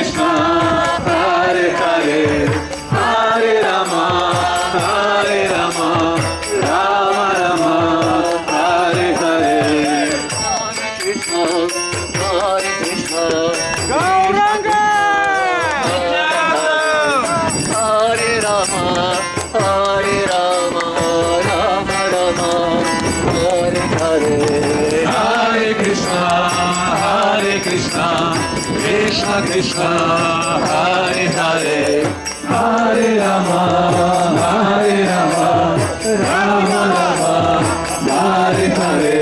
Krishna, Hare Hare, Hare Rama, Rama Rama, Hare Hare. Hare Krishna, Gauranga! Hare Rama, Rama Rama, Hare Hare. Hare Krishna, Krishna Krishna, Hare Hare, Hare Rama, Rama Rama, Hare Hare.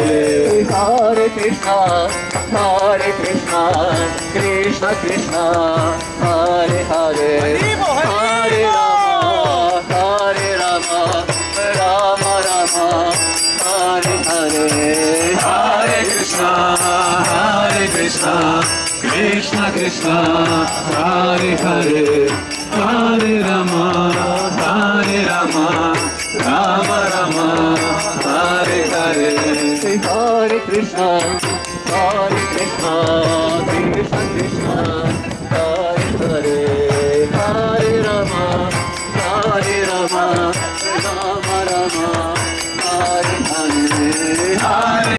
Hare Krishna, Krishna Krishna, Hare Hare, Hare Rama, Rama Rama, Hare Hare. Hare Krishna, Krishna Krishna, Hare Hare, Hare Rama, Rama Rama, Hare Hare. Hare Krishna, Krishna